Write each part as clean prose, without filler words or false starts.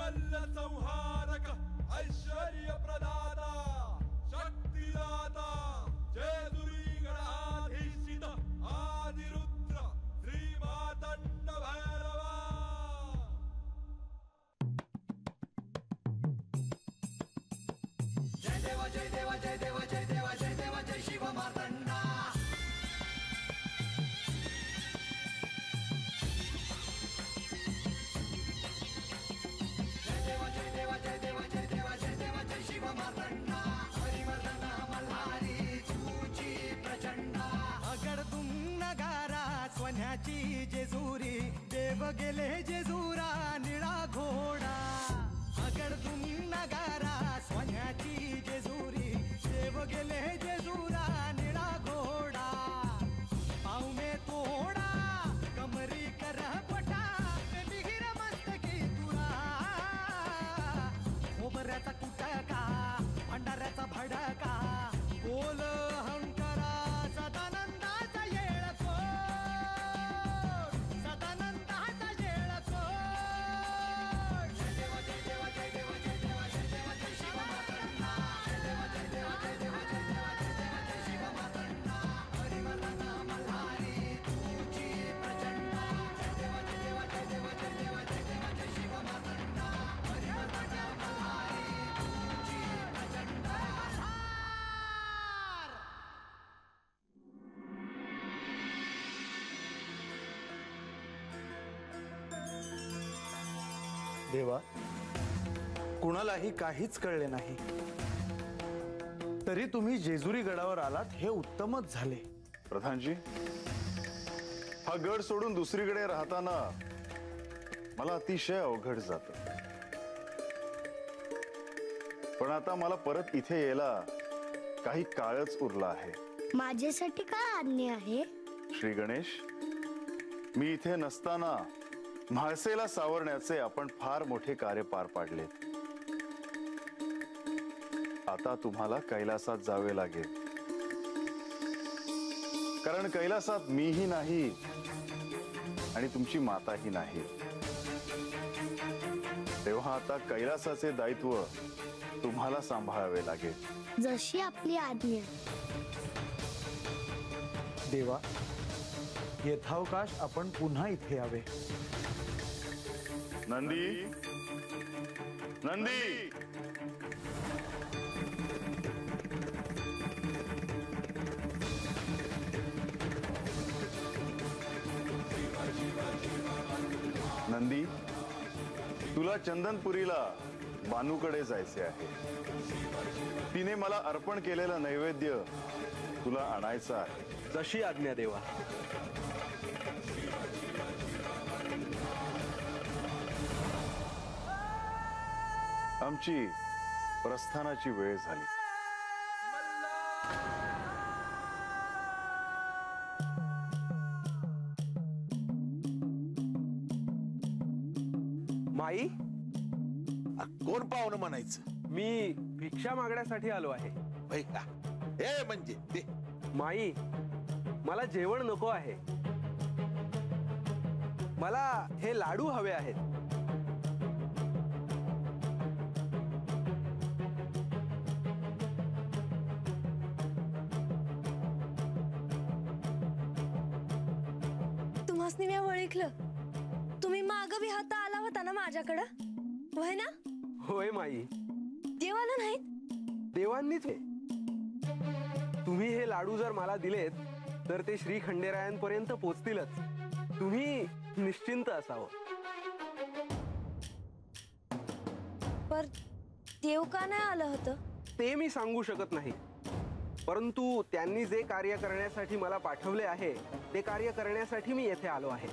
मल्ल संहारक ऐश्वर्य प्रदाता शक्तिदाता जेजुरी गणाधीशित आदिरुद्र श्री मातंड भैरवा। जय देव जय देव जय देव जय देव जय देव जय शिव मातंडा। जय देव जय देव जय देव जय देव जय देव जय शिव मातंडा। हरिवर्धन मल्हारी तुझी प्रचंडा। अगडतुम नगारा सोन्याची जेजुरी देव गेले जेजुरा निळा घोडा। अगडतुम नगारा सोन्याची जेजुरी देव गेले जेजुरा निळा घोडा। पाव में तोडा कमरी कर पटा मिहिर मस्तकी तुरा। खोबऱ्याचा कुटका भंडाऱ्याचा भडका बोल हंकरा सदानंदाचा येळकोट। सदानंदाचा येळकोट। जय देव जय देव जय देव जय देव जय देव जय शिव मातंडा। जय देव जय देव जय देव जय देव जय देव जय शिव मातंडा। हरिवर्धन मल्हारी तुझी प्रचंडा। जय देव जय देव जय देव जय देव जय देव जय शिव मातंडा। हरिवर्धन मल्हारी तुझी प्रचंडा। देवा, कुणालाही काहीच कळले नाही, तरी तुम्ही जेजुरी गडावर आलात हे उत्तमच झाले। प्रधानजी, हा गड सोडून दुसरीकडे राहताना मला अतिशय अवघड जात, पण आता मला परत इथे यायला काही काळच उरला आहे। माझ्यासाठी काय आज्ञा आहे? श्री गणेश, मी इथे नसताना म्हाळसेला सावरण्याचे आपण फार मोठे कार्य पार पाडले। आता तुम्हाला कैलासात जावे लागेल, कारण कैलासात मीही नाही आणि तुमची माताही नाही। तेव्हा आता कैलासाचे दायित्व तुम्हाला सांभाळावे लागेल। जशी आपली आज्ञा। देवा, यथावकाश आपण पुन्हा इथे यावे। नंदी, नंदी, नंदी, तुला चंदनपुरीला बानूकडे जायचे आहे। तिने मला अर्पण केलेला नैवेद्य तुला आणायचा आहे। जशी आज्ञा देवा। आमची प्रस्थानाची वेळ झाली। माई, कोण पाहुणं म्हणायचं? मी भिक्षा मागण्यासाठी आलो आहे। होय का? हे म्हणजे ते माई, मला जेवण नको आहे, मला हे लाडू हवे आहेत। तुम्हासनी मी ओळखलं, तुम्ही माग विहता आला होता ना माझ्याकडं, होय ना? होय माई। देवाला नाहीत? देवांनीच आहे। तुम्ही हे लाडू जर मला दिलेत तर ते श्री खंडेरायांपर्यंत पोचतीलच। तुम्ही निश्चिंत असावं। पर देव का नाही आलं होतं? ते मी सांगू शकत नाही, परंतु त्यांनी जे कार्य करण्यासाठी मला पाठवले आहे ते कार्य करण्यासाठी मी येथे आलो आहे।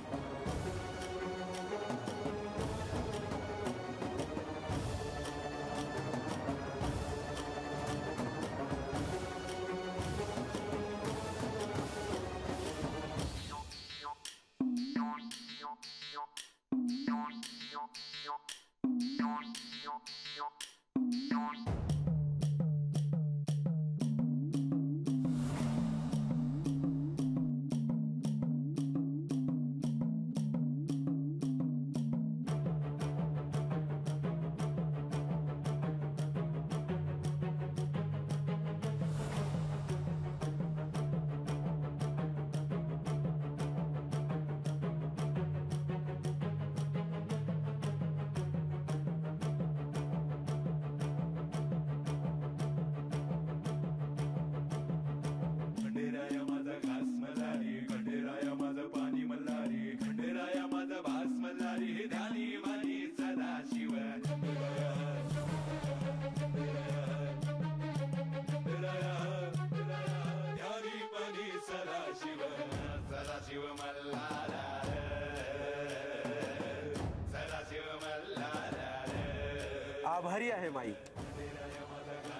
आभारी आहे माई.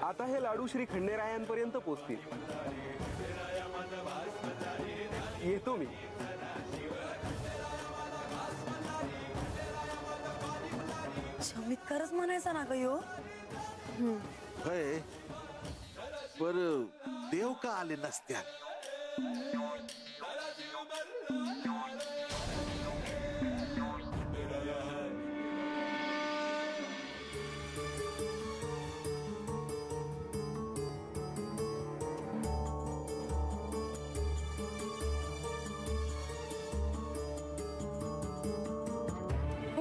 आता हे लाडू श्री खंडेरायांपर्यंत पोचतील. येतो मी. चमत्कारच म्हणायचा ना ग यो. होय, पर देव का आले नसत्या?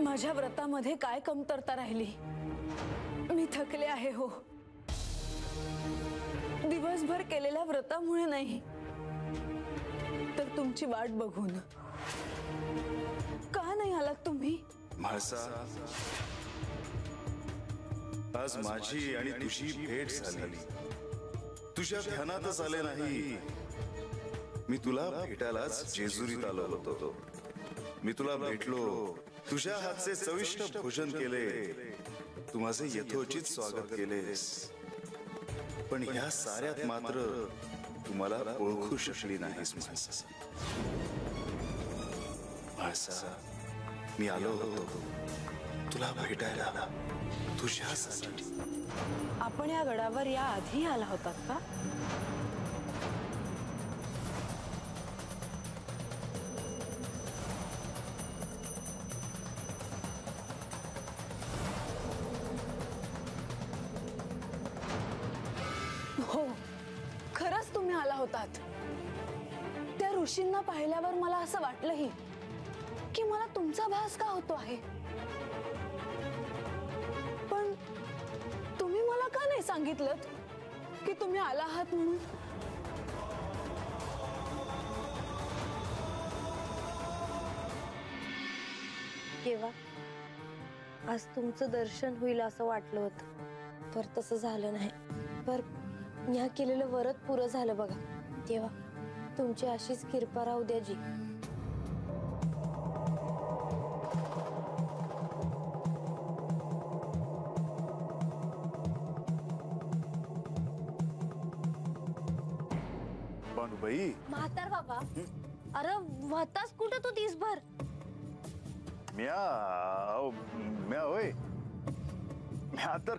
माझ्या व्रतामध्ये काय कमतरता राहिली? मी थकले आहे हो. दिवसभर केलेल्या व्रतामुळे नाही, तर तुमची वाट बघून. का नाही आलात तुम्ही? म्हाळसा, आज माझी आणि तुझी भेट झाली. तुझ्या ध्यानातच आले नाही. मी तुला भेटायलाच जेजुरीत आलो होतो. मी तुला भेटलो, तुझ्या हातचे चविष्ट भोजन केले, तू माझे यथोचित स्वागत केलेस. पण ह्या साऱ्यात मात्र तुम्हाला ओळखू शकली नाहीस म्हाळसा. म्हाळसा, मी आलो होतो तुला भेटायला, तुझ्यासाठी. आपण या गडावर या आधी आला होतात का? हो, खरंच तुम्ही आला होतात. त्या ऋषींना पाहिल्यावर मला असं वाटलंही की मला तुमचा भास का होतो आहे. पण तुम्ही मला का नाही सांगितलं की तुम्ही आला आहात म्हणून? केव्हा आज तुमचं दर्शन होईल असं वाटलं होतं, पर तसं झालं नाही. पर ह्या केलेलं वरत पुरं झालं बघा. केव्हा तुमची अशीच कृपा राहू द्या जी. बानुबाई, म्हातार बाबा, अरे होतास कुठं तू दिसभर? म्या होय, म्या तर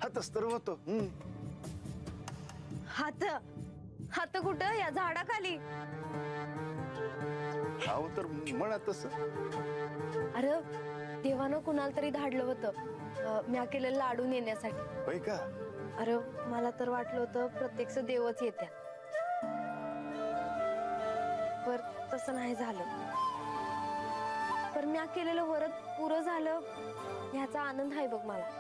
हातच तर होतो. हात हात कुठं? या झाडाखाली. हाव तर म्हणत तसं. अरे देवानं कुणाला तरी धाडलं होतं म्या केलेलं लाडू नेण्यासाठी. होय का? अरे मला तर वाटलं होतं प्रत्यक्ष देवच येत्या, पर तसं नाही झालं. पर म्या केलेलं वरत पुरं झालं ह्याचा आनंद आहे बघ मला.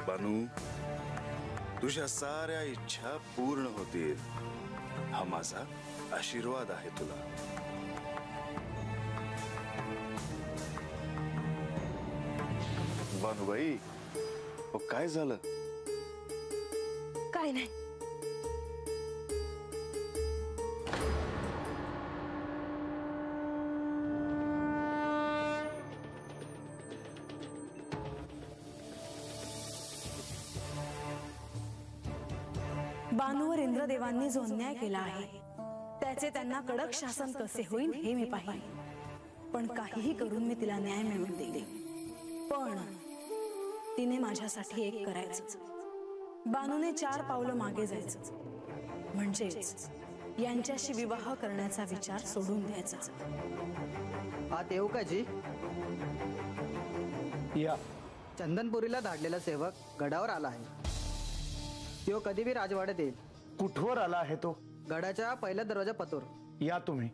बानू, तुझ्या साऱ्या इच्छा पूर्ण होतील हा माझा आशीर्वाद आहे तुला. बानुबाई, काय झालं? काय नाही. बानूवर इंद्रदेवांनी जो अन्याय केला आहे त्याचे त्यांना कडक शासन कसे होईल हे मी पाहिले. पण काहीही करून मी तिला न्याय मिळवून देईल. पण तिने माझ्यासाठी एक करायचं. बानूने 4 पावलं मागे जायचं, म्हणजेच यांच्याशी विवाह करण्याचा विचार सोडून द्यायचा. आत येऊ का जी? या. चंदनपुरीला धाडलेला सेवक गडावर आला आहे. तो कधी बी राजवाड्यात येईल. कुठवर आला आहे तो? गडाच्या पहिल्या दरवाजा पतोर. या तुम्ही.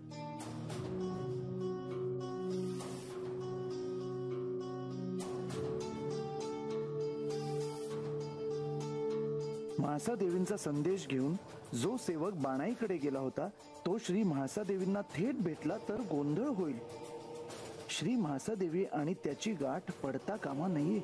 म्हाळसा देवींचा संदेश घेऊन जो सेवक बाणाईकडे गेला होता तो श्री म्हाळसा देवींना थेट भेटला तर गोंधळ होईल. श्री म्हाळसा देवी आणि त्याची गाठ पडता कामा नाहीये.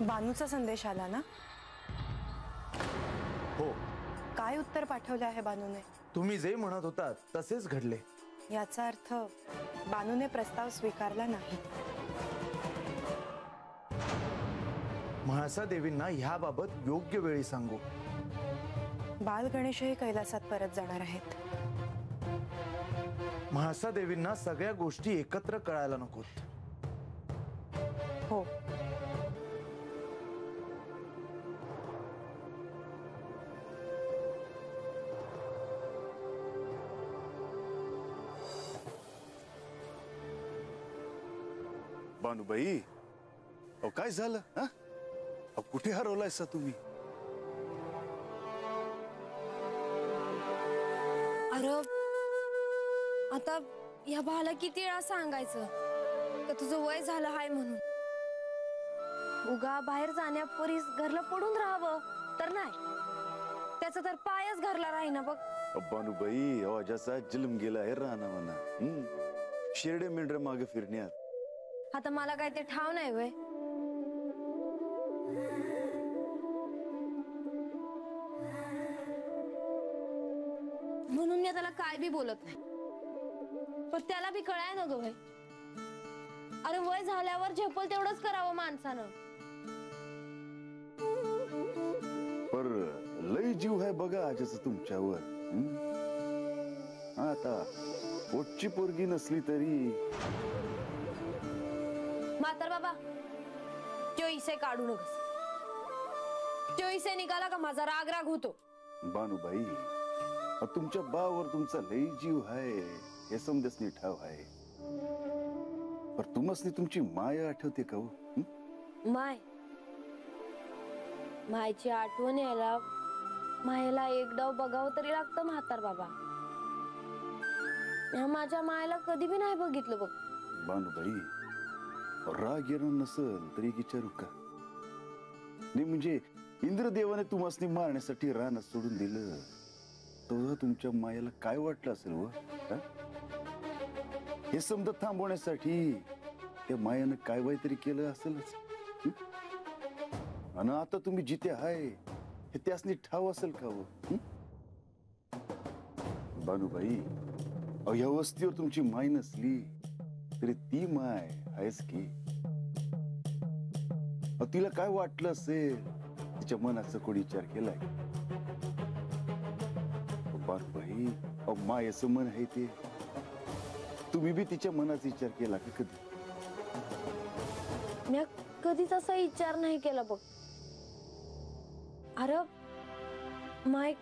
बानूचा संदेश आला ना? हो. काय उत्तर पाठवले आहे बानूने? तुम्ही जे म्हणत होतात तसेच घडले. याचा अर्थ बानूने प्रस्ताव स्वीकारला नाही. म्हाळसा देवींना ह्याबाबत योग्य वेळी सांगू. बाल गणेशही कैलासात परत जाणार आहेत. म्हाळसा देवींना सगळ्या गोष्टी एकत्र कळायला नकोत. हो. बानूबाई, अहो काय झालं? अहो कुठे हरवलायसा तुम्ही? अरे आता या भाला किती वेळा सांगायचं का तुझं वय झालं हाय म्हणून. उगा बाहेर जाण्यापरीस घरला पडून राहावं तर नाही, त्याचा तर पायच घरला राहीना बघ. बानूबाई, अहो अजाचा जन्म गेला आहे राहना म्हणा. शेरडे मेंढरे मागे फिरण्यात. आता मला काय ते ठाव नाही वय. म्हणून मी त्याला काय बी बोलत नाही, पण त्याला बी कळाय ना ग वय. अरे वय झाल्यावर झेपल तेवढंच करावं माणसानं. पर लय जीव आहे बघा आजच तुमच्यावर. आता पोटची पोरगी नसली तरी. म्हातार बाबा, तो इसे काढू नकस. तो इसे निघाला का माझा राग राग होतो. बानूबाई, तुमच्या बावर तुमचा लय जीव आहे हे समजसनी ठाव आहे. पर तुमसनी तुमची माया आठवते का हो? माय मायची आठवण यायला मायला एक डाव बघावं तरी लागतं म्हातार बाबा. ह्या माझ्या मायला कधी बी नाही बघितलं बघ. बानूबाई, राग येणं नसल तरी विचारू का? नाही म्हणजे इंद्रदेवाने तुम्हाला मारण्यासाठी रान सोडून दिलं, तेव्हा तुमच्या मायाला काय वाटलं असेल व? हे समजा थांबवण्यासाठी त्या मायानं काय काहीतरी केलं असेलच. आणि आता तुम्ही जिथे आहे हे त्यासनी ठाव असेल का व? बानूबाई, या वस्तीवर तुमची माय नसली तरी ती माय आहेस की. तिला काय वाटलं असेल, तिच्या मनाचा कोणी विचार केलाय? बानूबाई, मायाचं मन आहे ते, तुम्ही बी तिच्या मनाचा विचार केला का कधी? मी कधीच असा विचार नाही केला बघ. अरे माय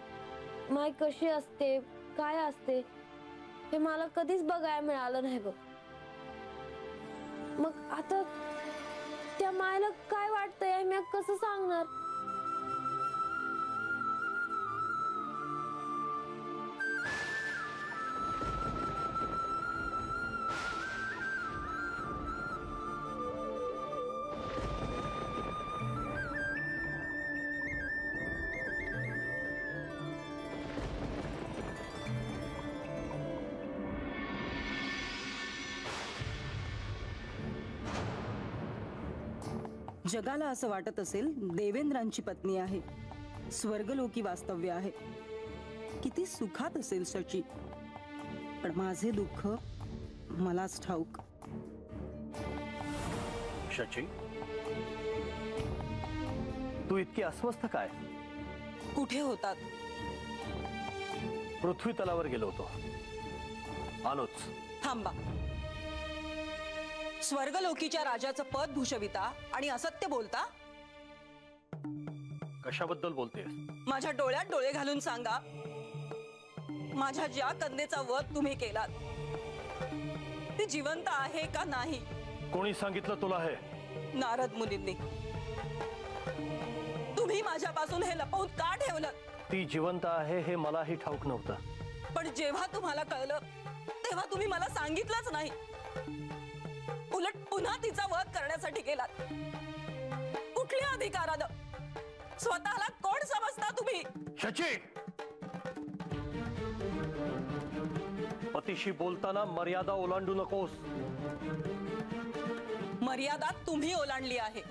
माय कशी असते, काय असते हे मला कधीच बघायला मिळालं नाही बघ. मग आता त्या मायला काय वाटतंय मी कसं सांगणार? जगाला असं वाटत असेल देवेंद्रांची पत्नी आहे, स्वर्गलोकी वास्तव्य आहे, किती सुखात असेल सची. पण माझे दुःख मलाच ठाऊक. शची, तू इतकी अस्वस्थ काय? कुठे होतात? पृथ्वी तलावर गेलो होतो, आलोच. थांबा. स्वर्गलोकीच्या राजाचं पद भूषविता आणि असत्य बोलता? कशाबद्दल बोलतेस? माझ्या डोळ्यात डोळे घालून सांगा, माझ्या ज्या कन्येचा वध तुम्ही केलात ती जिवंत आहे का नाही? कोणी सांगितलं तुला हे? नारद मुनींनी. तुम्ही माझ्यापासून हे लपवून का ठेवलं? ती जिवंत आहे हे मलाही ठाऊक नव्हतं. पण जेव्हा तुम्हाला कळलं तेव्हा तुम्ही मला सांगितलंच नाही. उलट पुन्हा तिचा वध करण्यासाठी गेलात. कुठल्या अधिकारानं? स्वतःला कोण समजता तुम्ही? शची, पतीशी बोलताना मर्यादा ओलांडू नकोस. मर्यादा तुम्ही ओलांडली आहे.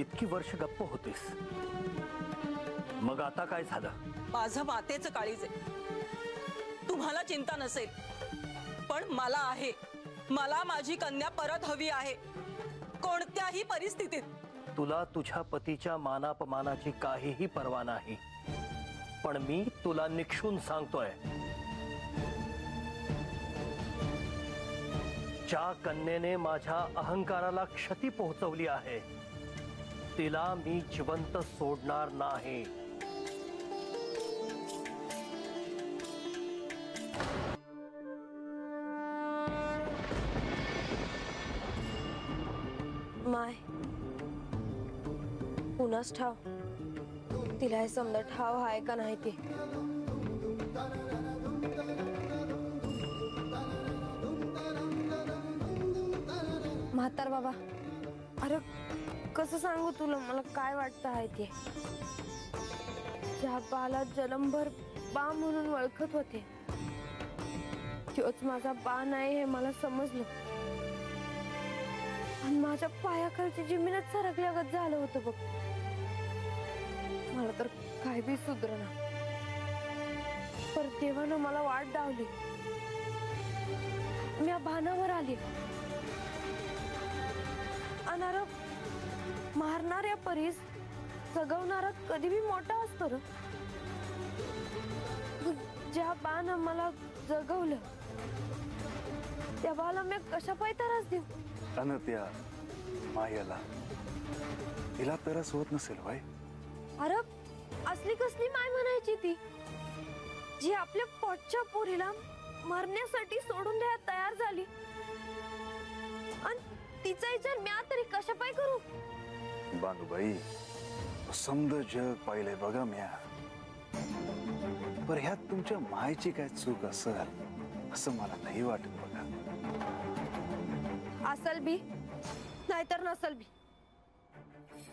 इतकी वर्ष गप्प होतीस, मग आता काय झालं? माझं मातेचं काळीज आहे. तुम्हाला चिंता नसेल, पण मला आहे. मला माझी कन्या परत हवी आहे, कोणत्याही परिस्थितीत. तुला तुझ्या पतीच्या मानापमानाची काहीही पर्वा नाही, पण मी तुला निक्षून सांगतोय, ज्या कन्येने माझ्या अहंकाराला क्षती पोहोचवली आहे तिला मी जिवंत सोडणार नाही. माय पुन्हाच ठाव, तिला हे समजा ठाव आहे का नाही ते. म्हातार बाबा, अरे कसं सांगू तुला मला काय वाटतं आहे ते. ज्या बाला जलमभर बा म्हणून ओळखत होते तोच माझा बा नाही हे मला समजलं. आणि माझ्या पायाखालची जमीनच सरकल्यागत झालं होतं बघ. मला तर काय बी सुधरना. पर देवानं मला वाट डावली. मी भानावर आली. अनार मारणाऱ्या परीस जगवणारा कधी बी मोठा असतो र. ज्या बानं मला जगवलं त्या बाला मी कशा पाय त्रास देऊ? अन त्या मायाला तिला तरस होत नसेल बाई. अरे असली कसली माय म्हणायची ती जी आपल्या पोटच्या पोरीला मरण्यासाठी सोडून द्यायला तयार झाली. आणि तिचा विचार म्या तरी कशा पाय करू? बानूबाई, समद जग पाहिले बघा म्या. पर ह्यात तुमच्या मायची काय चूक असेल असं मला नाही वाटत बघा. असल बी नाहीतर नसल बी,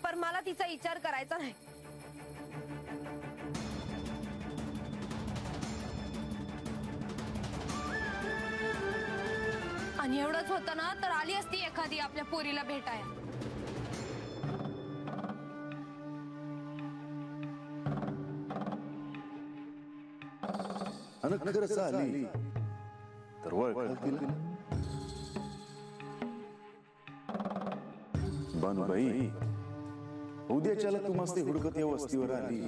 पण मला तिचा विचार करायचा नाही. आणि एवढंच होतं ना तर आली असती एखादी आपल्या पोरीला भेटायला. आणि खरंच आली तर वळखाल तिला. बानूबाई, उद्याच्याला तू मस्ती हुडकत या वस्तीवर आली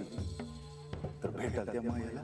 तर भेटाल त्या मायाला.